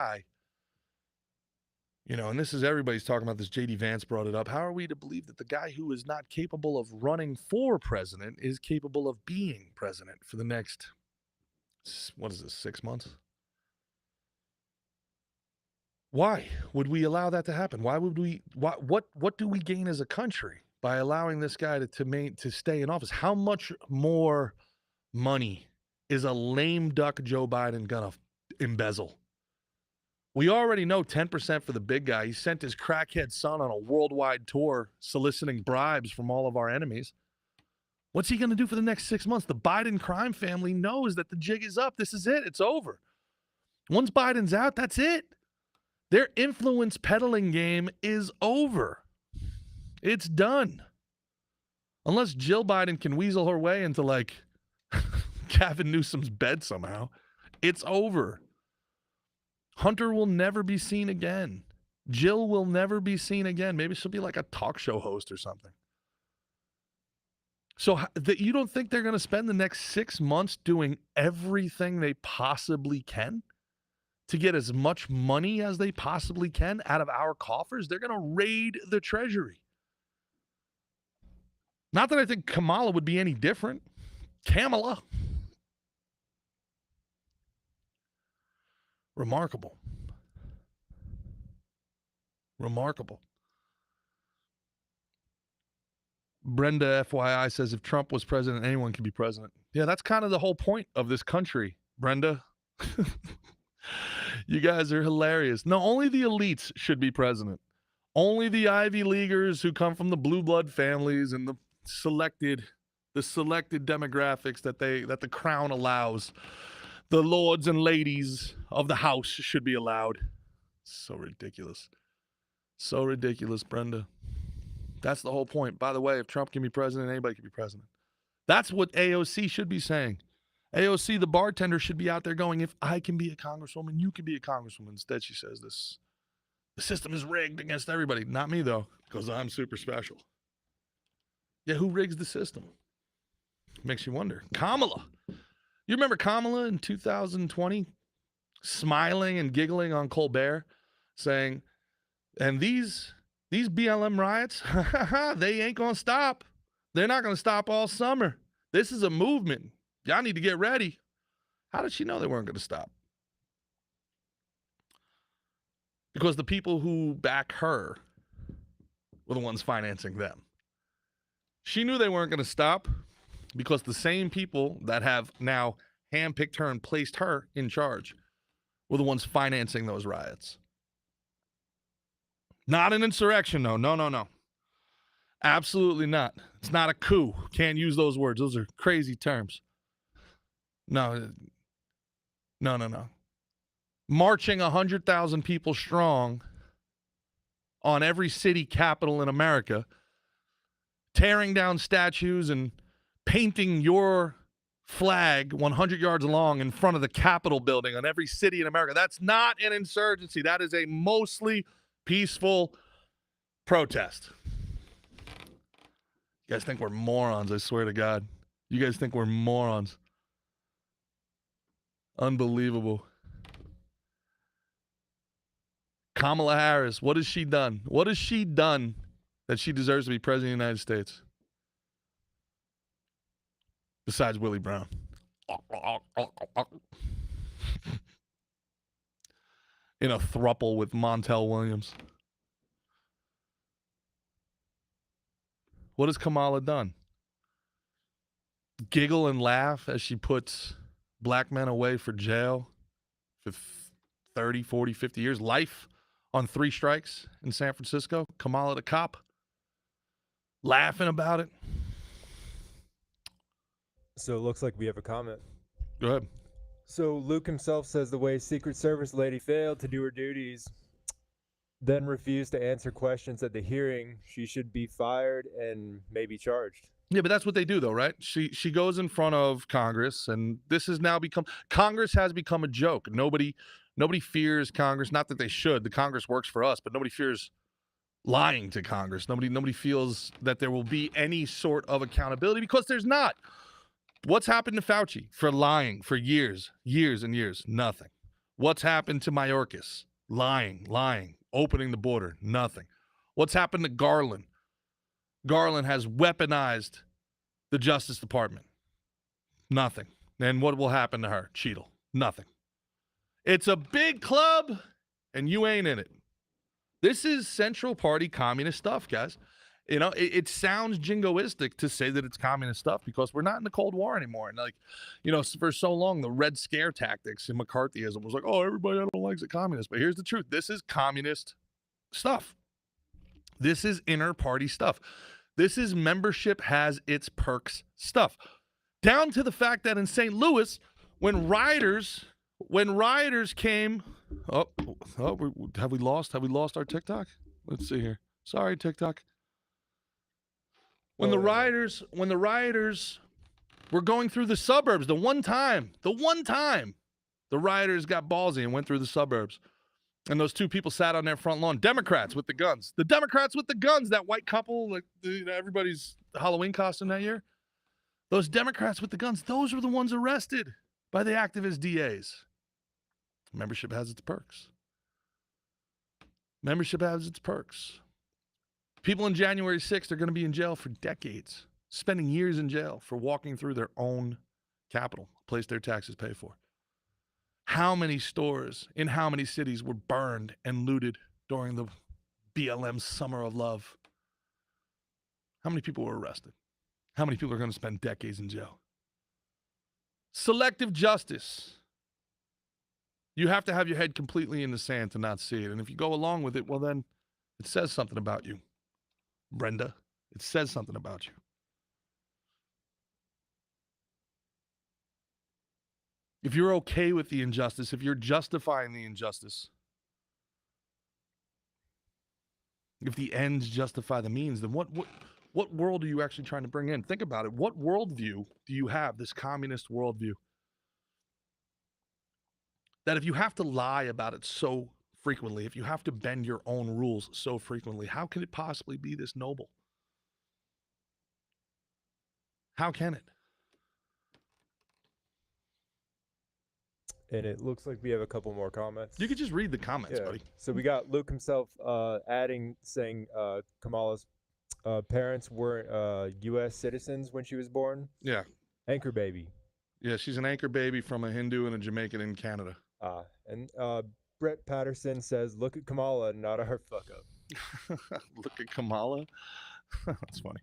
guy, and this is everybody's talking about this. JD Vance brought it up. How are we to believe that the guy who is not capable of running for president is capable of being president for the next, what is this, 6 months? Why would we allow that to happen? Why would we? What do we gain as a country by allowing this guy to stay in office? How much more money is a lame duck Joe Biden gonna embezzle? We already know 10% for the big guy. He sent his crackhead son on a worldwide tour soliciting bribes from all of our enemies. What's he going to do for the next 6 months? The Biden crime family knows that the jig is up. This is it. It's over. Once Biden's out, that's it. Their influence peddling game is over. It's done. Unless Jill Biden can weasel her way into, like, Gavin Newsom's bed somehow, it's over. Hunter will never be seen again. Jill will never be seen again. Maybe she'll be like a talk show host or something. So you don't think they're going to spend the next 6 months doing everything they possibly can to get as much money as they possibly can out of our coffers? They're going to raid the Treasury. Not that I think Kamala would be any different. Kamala. Remarkable. Remarkable. Brenda, FYI, says if Trump was president, anyone can be president. Yeah, that's kind of the whole point of this country, Brenda. You guys are hilarious. No, only the elites should be president. Only the Ivy Leaguers who come from the blue blood families and the selected demographics that the crown allows. The lords and ladies of the house should be allowed. So ridiculous. So ridiculous, Brenda. That's the whole point. By the way, if Trump can be president, anybody can be president. That's what AOC should be saying. AOC, the bartender, should be out there going, if I can be a congresswoman, you can be a congresswoman. Instead, she says the system is rigged against everybody. Not me, though, because I'm super special. Yeah, who rigs the system? Makes you wonder. Kamala. You remember Kamala in 2020 smiling and giggling on Colbert saying, and these BLM riots, they ain't going to stop. They're not going to stop all summer. This is a movement. Y'all need to get ready. How did she know they weren't going to stop? Because the people who back her were the ones financing them. She knew they weren't going to stop because the same people that have now handpicked her and placed her in charge were the ones financing those riots. Not an insurrection, no. No. Absolutely not. It's not a coup. Can't use those words. Those are crazy terms. No. Marching 100,000 people strong on every city capital in America, tearing down statues and painting your flag 100 yards long in front of the Capitol building on every city in America. That's not an insurgency. That is a mostly peaceful protest. You guys think we're morons, I swear to God. You guys think we're morons. Unbelievable. Kamala Harris, what has she done? What has she done that she deserves to be president of the United States? Besides Willie Brown. In a throuple with Montel Williams. What has Kamala done? Giggle and laugh as she puts black men away for jail for 30, 40, 50 years. Life on 3 strikes in San Francisco. Kamala the cop. Laughing about it. So it looks like we have a comment. Go ahead. So Luke himself says the way Secret Service lady failed to do her duties, then refused to answer questions at the hearing, she should be fired and maybe charged. Yeah, but that's what they do, though, right? She goes in front of Congress, and this has now become Congress has become a joke. Nobody fears Congress. Not that they should. The Congress works for us, but nobody fears lying to Congress. Nobody feels that there will be any sort of accountability because there's not. What's happened to Fauci for lying for years and years? Nothing. What's happened to Mayorkas? Lying, opening the border, nothing. What's happened to Garland? Garland has weaponized the Justice Department. Nothing. And what will happen to her? Cheadle. Nothing. It's a big club, and you ain't in it. This is Central Party communist stuff, guys. You know, it sounds jingoistic to say that it's communist stuff because we're not in the Cold War anymore. And, like, you know, for so long, the Red Scare tactics and McCarthyism was like, oh, everybody I don't like is a communist. But here's the truth. This is communist stuff. This is inner party stuff. This is membership has its perks stuff. Down to the fact that in St. Louis, when rioters came, have we lost our TikTok? Let's see here. Sorry, TikTok. When the rioters were going through the suburbs, the one time the rioters got ballsy and went through the suburbs, and those two people sat on their front lawn, Democrats with the guns. The Democrats with the guns, that white couple, like everybody's Halloween costume that year. Those Democrats with the guns, those were the ones arrested by the activist DAs. Membership has its perks. Membership has its perks. People on January 6th are going to be in jail for decades, spending years in jail for walking through their own capital, a place their taxes pay for. How many stores in how many cities were burned and looted during the BLM Summer of Love? How many people were arrested? How many people are going to spend decades in jail? Selective justice. You have to have your head completely in the sand to not see it. And if you go along with it, well, then it says something about you. Brenda, it says something about you. If you're okay with the injustice, if you're justifying the injustice, if the ends justify the means, then what world are you actually trying to bring in? Think about it. What worldview do you have, this communist worldview? That if you have to lie about it so frequently, if you have to bend your own rules so frequently, how can it possibly be this noble? How can it? And it looks like we have a couple more comments. You could just read the comments, buddy. So we got Luke himself saying Kamala's parents weren't U.S. citizens when she was born. Yeah. Anchor baby. Yeah, she's an anchor baby from a Hindu and a Jamaican in Canada. And Brett Patterson says, look at Kamala, not a her fuck up. Look at Kamala. That's funny.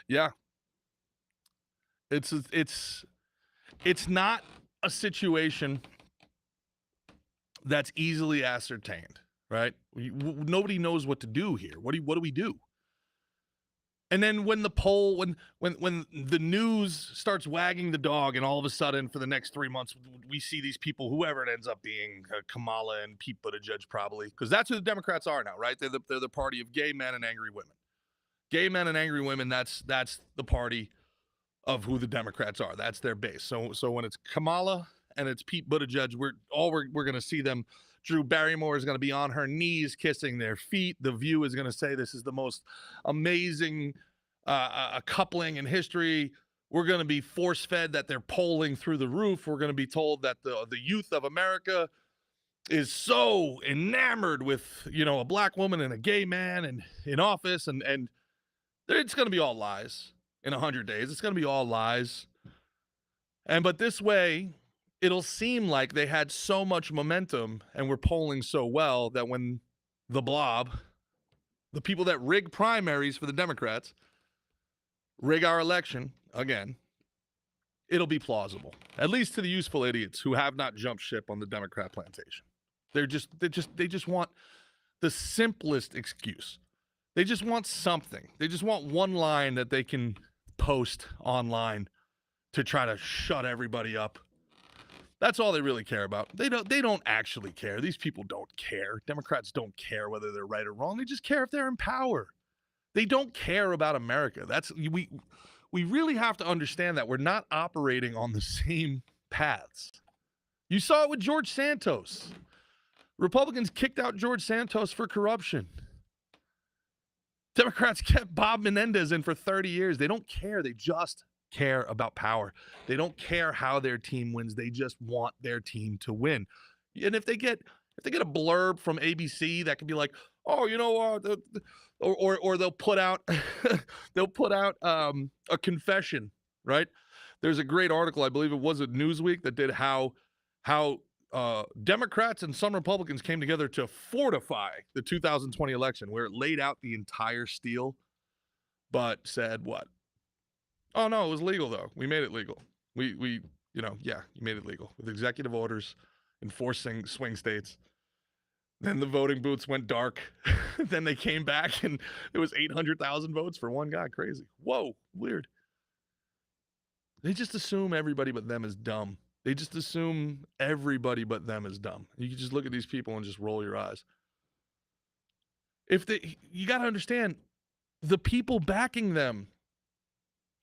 Yeah. It's not a situation that's easily ascertained, right? Nobody knows what to do here. What do we do? And then when the poll, when the news starts wagging the dog, and all of a sudden for the next 3 months we see these people, whoever it ends up being, Kamala and Pete Buttigieg probably, because that's who the Democrats are now, right? They're the party of gay men and angry women. Gay men and angry women. That's the party of who the Democrats are. That's their base. So when it's Kamala and it's Pete Buttigieg, we're going to see them. Drew Barrymore is going to be on her knees kissing their feet. The View is going to say this is the most amazing coupling in history. We're going to be force-fed that they're polling through the roof. We're going to be told that the youth of America is so enamored with, a black woman and a gay man and in office, and it's going to be all lies in 100 days. It's going to be all lies. But this way, it'll seem like they had so much momentum and were polling so well that when the blob, the people that rig primaries for the Democrats, rig our election again, it'll be plausible, at least to the useful idiots who have not jumped ship on the Democrat plantation. They just want the simplest excuse. They just want something. They just want one line that they can post online to try to shut everybody up. That's all they really care about. They don't actually care. These people don't care. Democrats don't care whether they're right or wrong. They just care if they're in power. They don't care about America. We really have to understand that we're not operating on the same paths. You saw it with George Santos. Republicans kicked out George Santos for corruption. Democrats kept Bob Menendez in for 30 years. They don't care. They just care about power. They don't care how their team wins. They just want their team to win. And if they get a blurb from ABC that could be like, oh, or they'll put out a confession, right? There's a great article, I believe it was at Newsweek, that did how Democrats and some Republicans came together to fortify the 2020 election, where it laid out the entire steal, but said what? Oh no, it was legal though. We made it legal. We you made it legal with executive orders enforcing swing states. Then the voting booths went dark. Then they came back and it was 800,000 votes for one guy. Crazy. Whoa, weird. They just assume everybody but them is dumb. They just assume everybody but them is dumb. You can just look at these people and just roll your eyes. You got to understand, the people backing them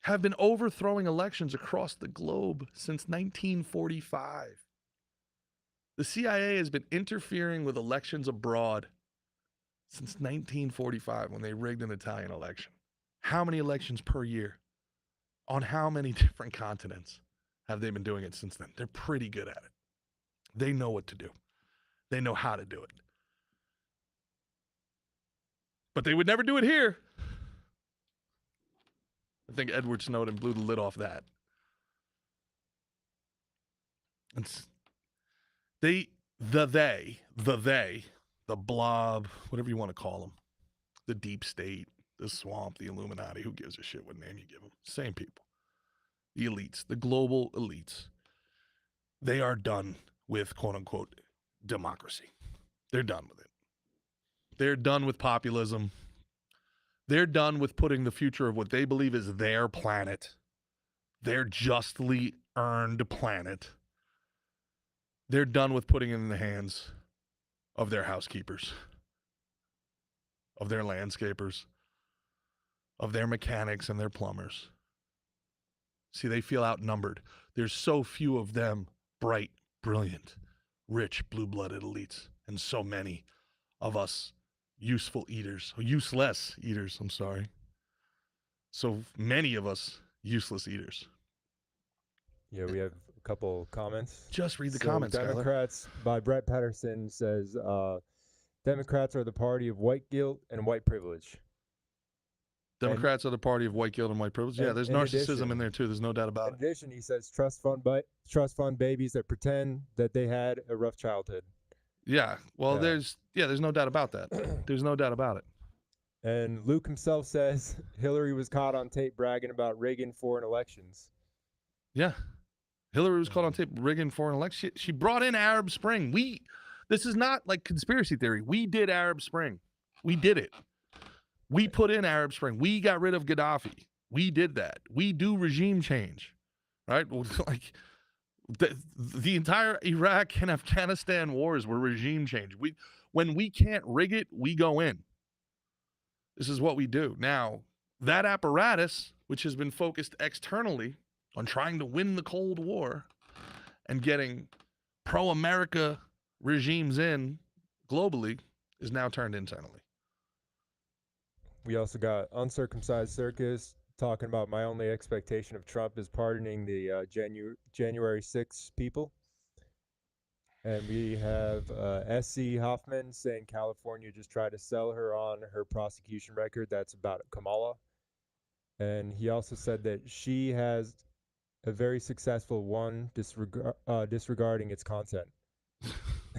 have been overthrowing elections across the globe since 1945. The CIA has been interfering with elections abroad since 1945 when they rigged an Italian election. How many elections per year? On how many different continents have they been doing it since then? They're pretty good at it. They know what to do. They know how to do it. But they would never do it here. I think Edward Snowden blew the lid off that. The blob, whatever you want to call them, the deep state, the swamp, the Illuminati, who gives a shit what name you give them? Same people. The elites, the global elites, they are done with quote unquote democracy. They're done with it. They're done with populism. They're done with putting the future of what they believe is their planet, their justly earned planet. They're done with putting it in the hands of their housekeepers, of their landscapers, of their mechanics and their plumbers. See, they feel outnumbered. There's so few of them, bright, brilliant, rich, blue-blooded elites, and so many of us useless eaters, I'm sorry. So many of us useless eaters. Yeah, we have a couple comments. Just read the comments, Democrats, by Brett Patterson, says, Democrats are the party of white guilt and white privilege. Democrats are the party of white guilt and white privilege. Yeah, there's narcissism in there too. There's no doubt about it. In addition, he says trust fund babies that pretend that they had a rough childhood. Yeah, well, there's no doubt about that. There's no doubt about it. And Luke himself says Hillary was caught on tape bragging about rigging foreign elections. Yeah, Hillary was caught on tape rigging foreign elections. She brought in Arab Spring. This is not like conspiracy theory. We did Arab Spring. We did it. We put in Arab Spring. We got rid of Gaddafi. We did that. We do regime change, right? Like the entire Iraq and Afghanistan wars were regime change. When we can't rig it, we go in. This is what we do. Now, that apparatus, which has been focused externally on trying to win the Cold War and getting pro-America regimes in globally, is now turned internally. We also got Uncircumcised Circus talking about my only expectation of Trump is pardoning the January 6th people. And we have S.C. Hoffman saying California just tried to sell her on her prosecution record. That's about Kamala. And he also said that she has a very successful one disregarding its content.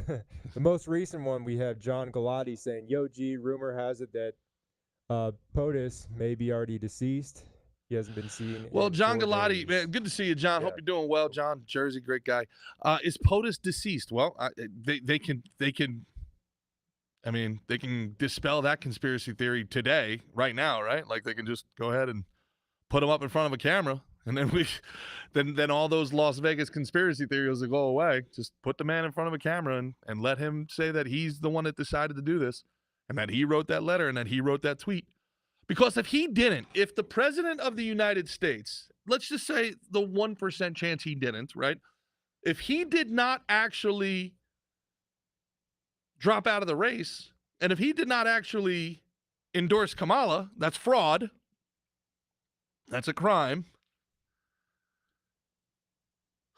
The most recent one, we have John Galati saying, yo, G, rumor has it that POTUS may be already deceased. He hasn't been seen. Well, John Galati, man, good to see you, John. Yeah. Hope you're doing well, John. Jersey, great guy. Is POTUS deceased? Well, they can dispel that conspiracy theory today, right now, right? Like they can just go ahead and put him up in front of a camera, and then then all those Las Vegas conspiracy theories will go away. Just put the man in front of a camera and let him say that he's the one that decided to do this, and that he wrote that letter, and that he wrote that tweet. Because if the president of the United States, let's just say the 1% chance he didn't, right? If he did not actually drop out of the race, and if he did not actually endorse Kamala, that's fraud. That's a crime.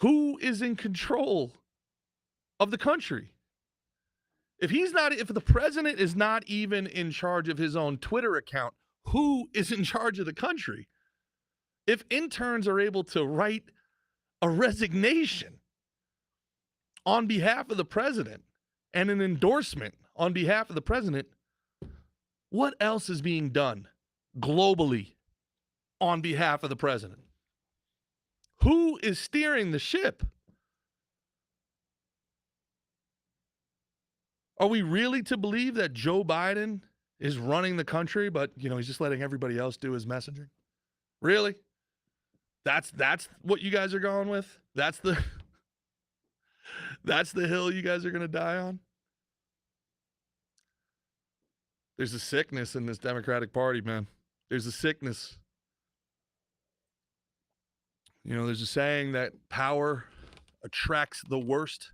Who is in control of the country. If the president is not even in charge of his own Twitter account, who is in charge of the country? If interns are able to write a resignation on behalf of the president and an endorsement on behalf of the president, what else is being done globally on behalf of the president? Who is steering the ship? Are we really to believe that Joe Biden is running the country, but he's just letting everybody else do his messaging? Really? That's what you guys are going with? That's the hill you guys are going to die on? There's a sickness in this Democratic Party, man. There's a sickness. There's a saying that power attracts the worst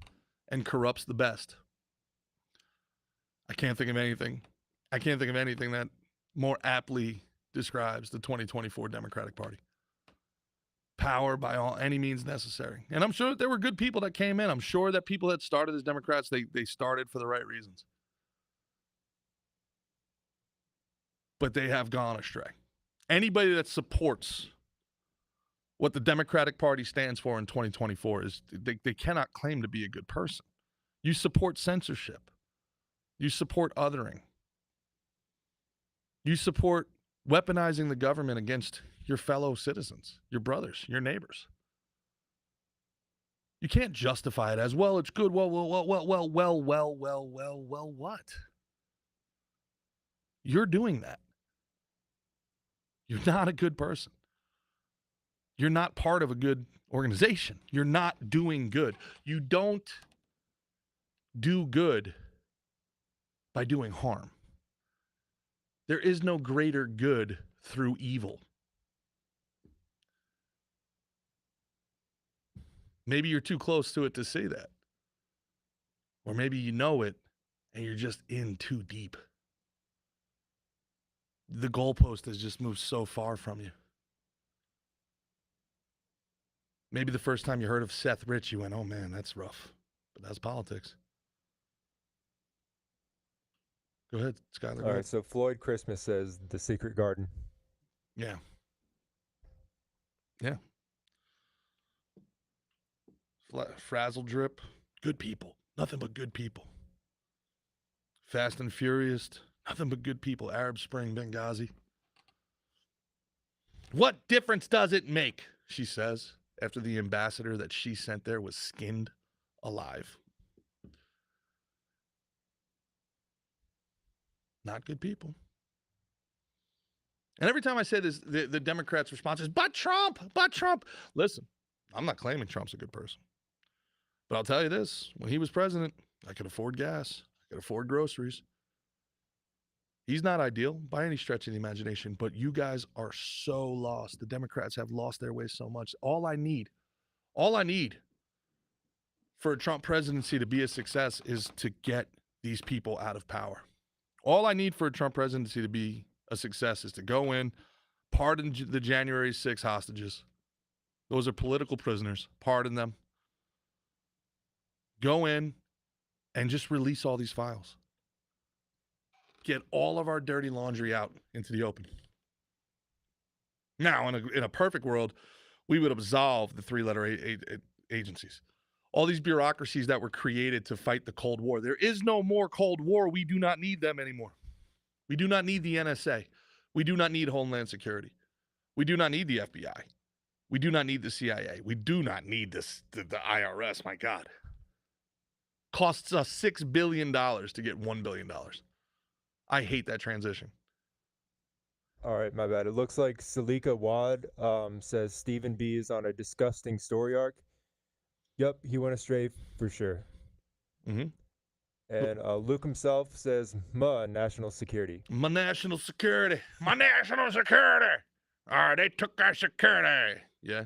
and corrupts the best. I can't think of anything that more aptly describes the 2024 Democratic Party. Power by any means necessary. And I'm sure that there were good people that came in. I'm sure that people that started as Democrats, they started for the right reasons. But they have gone astray. Anybody that supports what the Democratic Party stands for in 2024 they cannot claim to be a good person. You support censorship. You support othering. You support weaponizing the government against your fellow citizens, your brothers, your neighbors. You can't justify it as, well, it's good. Well, what? You're doing that. You're not a good person. You're not part of a good organization. You're not doing good. You don't do good by doing harm. There is no greater good through evil. Maybe you're too close to it to see that. Or maybe you know it and you're just in too deep. The goalpost has just moved so far from you. Maybe the first time you heard of Seth Rich, you went, oh man, that's rough. But that's politics. Go ahead, Skyler. All right, so Floyd Christmas says The Secret Garden. Yeah. Frazzle Drip. Good people. Nothing but good people. Fast and Furious. Nothing but good people. Arab Spring, Benghazi. What difference does it make, she says, after the ambassador that she sent there was skinned alive? Not good people. And every time I say this, the Democrats' response is, but Trump. Listen, I'm not claiming Trump's a good person. But I'll tell you this, when he was president, I could afford gas. I could afford groceries. He's not ideal by any stretch of the imagination, but you guys are so lost. The Democrats have lost their way so much. All I need for a Trump presidency to be a success is to get these people out of power. All I need for a Trump presidency to be a success is to go in, pardon the January 6 hostages. Those are political prisoners. Pardon them. Go in and just release all these files. Get all of our dirty laundry out into the open. Now, in a perfect world, we would absolve the three-letter agencies. All these bureaucracies that were created to fight the Cold War. There is no more Cold War. We do not need them anymore. We do not need the NSA. We do not need Homeland Security. We do not need the FBI. We do not need the CIA. We do not need the IRS. My God. Costs us $6 billion to get $1 billion. I hate that transition. All right, my bad. It looks like Salika Wad says Stephen B is on a disgusting story arc. Yep, he went astray for sure. Mm-hmm. And Luke himself says, national security. My national security. My national security. All right, they took our security. Yeah.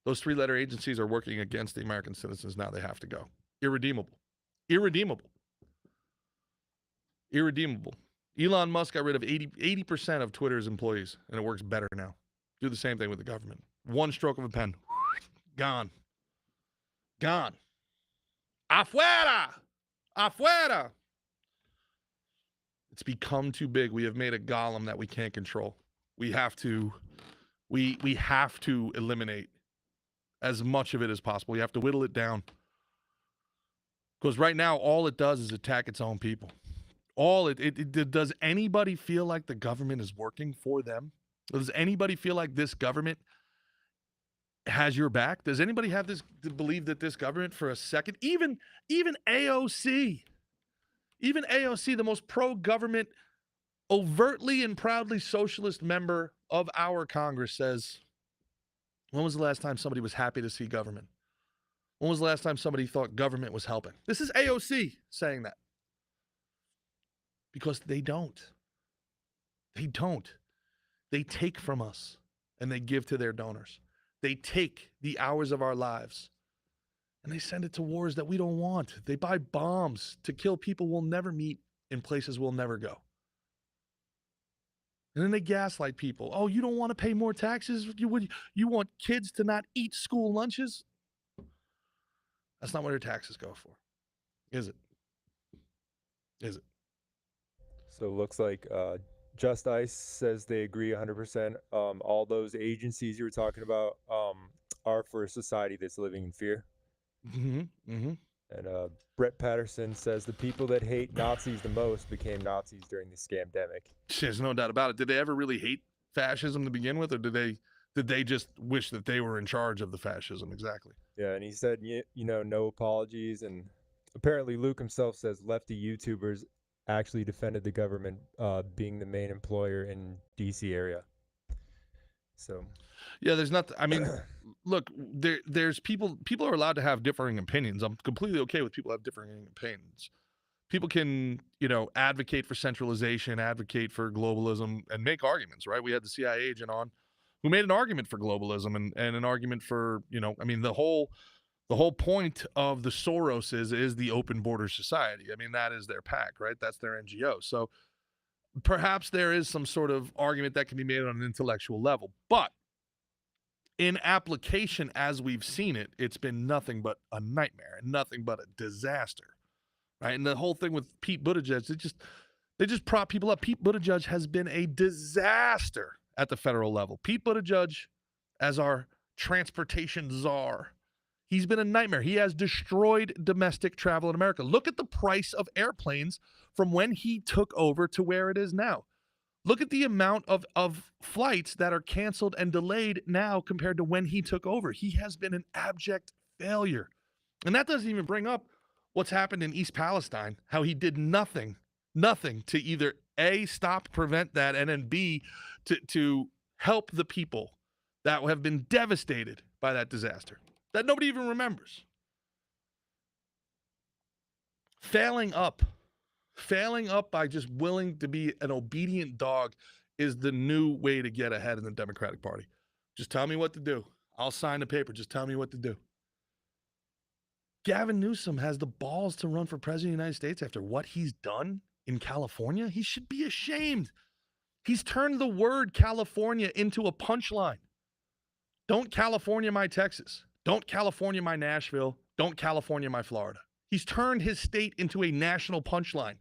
Those three-letter agencies are working against the American citizens. Now they have to go. Irredeemable. Elon Musk got rid of 80% of Twitter's employees, and it works better now. Do the same thing with the government. One stroke of a pen. Gone. Gone. Afuera! Afuera! It's become too big. We have made a golem that we can't control. We have to eliminate as much of it as possible. We have to whittle it down. Because right now, all it does is attack its own people. Does anybody feel like the government is working for them? Does anybody feel like this government has your back? Does anybody have this to believe that this government for a second, even AOC, the most pro-government, overtly and proudly socialist member of our Congress says, when was the last time somebody was happy to see government? When was the last time somebody thought government was helping? This is AOC saying that. Because they don't. They don't. They take from us and they give to their donors. They take the hours of our lives and they send it to wars that we don't want. They buy bombs to kill people we'll never meet in places we'll never go. And then they gaslight people. Oh, you don't want to pay more taxes? You want kids to not eat school lunches? That's not what your taxes go for. Is it? Is it? So it looks like Just Ice says they agree 100%. All those agencies you were talking about are for a society that's living in fear. Mm-hmm. Mm-hmm. And Brett Patterson says the people that hate Nazis the most became Nazis during the scamdemic. There's no doubt about it. Did they ever really hate fascism to begin with, or did they just wish that they were in charge of the fascism? Exactly. Yeah, and he said, no apologies. And apparently Luke himself says lefty YouTubers actually defended the government being the main employer in DC area. So yeah, there's not. I mean, look, there's people are allowed to have differing opinions. I'm completely okay with people have differing opinions. People can, advocate for centralization, advocate for globalism, and make arguments, right? We had the CIA agent on who made an argument for globalism and an argument for, the whole point of the Soros is the open border society. I mean, that is their pack, right? That's their NGO. So perhaps there is some sort of argument that can be made on an intellectual level. But in application, as we've seen it, it's been nothing but a nightmare and nothing but a disaster, right? And the whole thing with Pete Buttigieg, they just prop people up. Pete Buttigieg has been a disaster at the federal level. Pete Buttigieg, as our transportation czar, he's been a nightmare. He has destroyed domestic travel in America. Look at the price of airplanes from when he took over to where it is now. Look at the amount of flights that are canceled and delayed now compared to when he took over. He has been an abject failure. And that doesn't even bring up what's happened in East Palestine, how he did nothing to either A, prevent that, and then B, to help the people that have been devastated by that disaster that nobody even remembers. Failing up by just willing to be an obedient dog is the new way to get ahead in the Democratic Party. Just tell me what to do. I'll sign the paper. Just tell me what to do. Gavin Newsom has the balls to run for president of the United States after what he's done in California. He should be ashamed. He's turned the word California into a punchline. Don't California my Texas. Don't California my Nashville. Don't California my Florida. He's turned his state into a national punchline.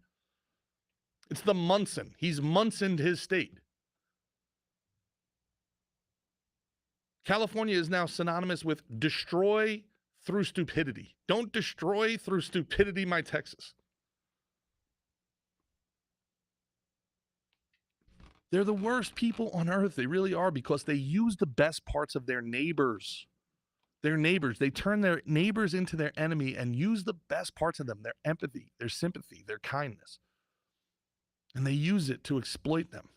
It's the Munson. He's Munsoned his state. California is now synonymous with destroy through stupidity. Don't destroy through stupidity my Texas. They're the worst people on earth. They really are, because they use the best parts of their neighbors. Their neighbors. They turn their neighbors into their enemy and use the best parts of them, their empathy, their sympathy, their kindness. And they use it to exploit them.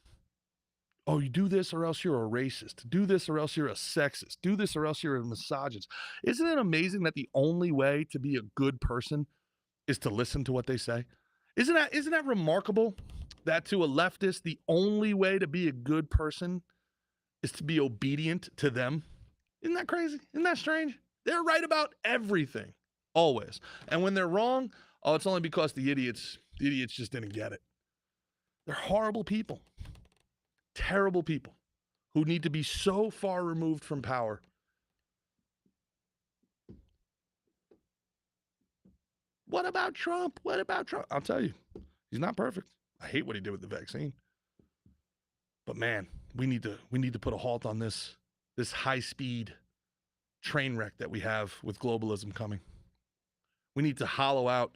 Oh, you do this or else you're a racist. Do this or else you're a sexist. Do this or else you're a misogynist. Isn't it amazing that the only way to be a good person is to listen to what they say? Isn't that remarkable that to a leftist, the only way to be a good person is to be obedient to them? Isn't that crazy? Isn't that strange? They're right about everything, always. And when they're wrong, it's only because the idiots just didn't get it. They're horrible people. Terrible people who need to be so far removed from power. What about Trump? What about Trump? I'll tell you, he's not perfect. I hate what he did with the vaccine. But man, we need to put a halt on this high-speed train wreck that we have with globalism coming. We need to hollow out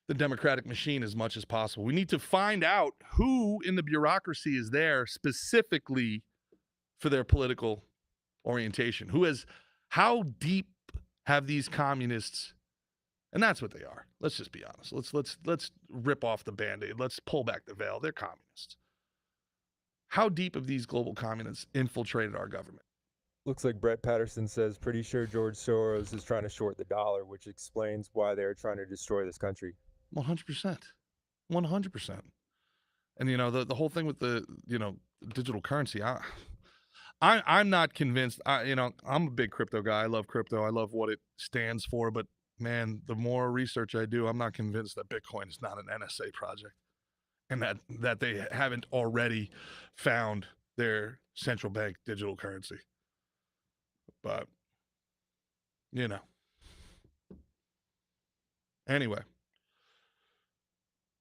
the democratic machine as much as possible. We need to find out who in the bureaucracy is there specifically for their political orientation. How deep have these communists, and that's what they are. Let's just be honest. Let's rip off the Band-Aid. Let's pull back the veil. They're communists. How deep have these global communists infiltrated our government? Looks like Brett Patterson says, pretty sure George Soros is trying to short the dollar, which explains why they're trying to destroy this country. 100%. 100%. And, the whole thing with the, digital currency, I'm not convinced. I'm a big crypto guy. I love crypto. I love what it stands for. But, man, the more research I do, I'm not convinced that Bitcoin is not an NSA project and that they haven't already found their central bank digital currency. But, anyway.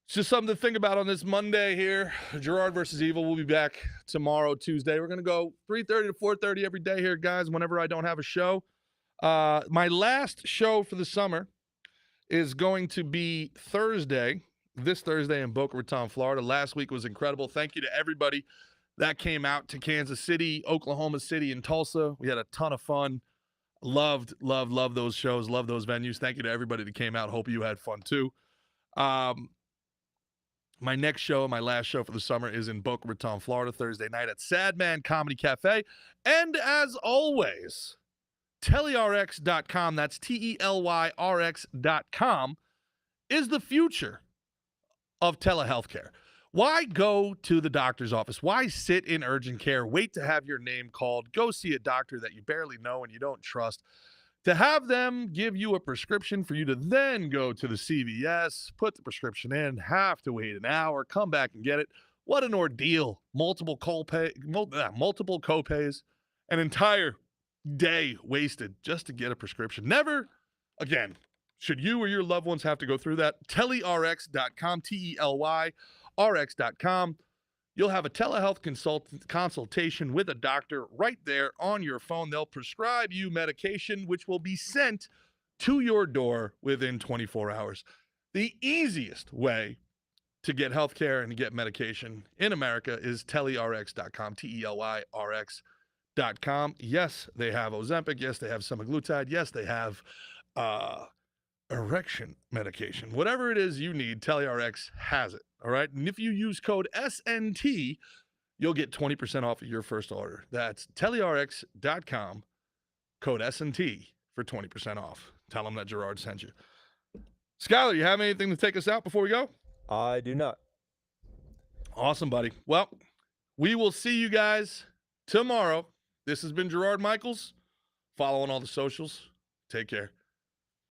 It's just something to think about on this Monday here. Gerard versus Evil. We'll be back tomorrow, Tuesday. We're going to go 3:30 to 4:30 every day here, guys, whenever I don't have a show. My last show for the summer is going to be this Thursday in Boca Raton, Florida. Last week was incredible. Thank you to everybody that came out to Kansas City, Oklahoma City, and Tulsa. We had a ton of fun. Loved those shows. Loved those venues. Thank you to everybody that came out. Hope you had fun too. My next show, my last show for the summer, is in Boca Raton, Florida, Thursday night at Sad Man Comedy Cafe. And as always, TelyRx.com, that's TelyRx.com, is the future of telehealthcare. Why go to the doctor's office? Why sit in urgent care, wait to have your name called, go see a doctor that you barely know and you don't trust, to have them give you a prescription for you to then go to the CVS, put the prescription in, have to wait an hour, come back and get it. What an ordeal. Multiple copays, an entire day wasted just to get a prescription. Never again should you or your loved ones have to go through that. TelyRx.com, TelyRx.com. You'll have a telehealth consultation with a doctor right there on your phone. They'll prescribe you medication, which will be sent to your door within 24 hours. The easiest way to get healthcare and to get medication in America is TelyRx.com, TelyRx.com. Yes, they have Ozempic. Yes, they have semaglutide. Yes, they have erection medication. Whatever it is you need, TelyRx has it. All right. And if you use code SNT, you'll get 20% off of your first order. That's TelyRx.com, code SNT for 20% off. Tell them that Gerard sent you. Skyler, you have anything to take us out before we go? I do not. Awesome, buddy. Well, we will see you guys tomorrow. This has been Gerard Michaels. Follow on all the socials. Take care.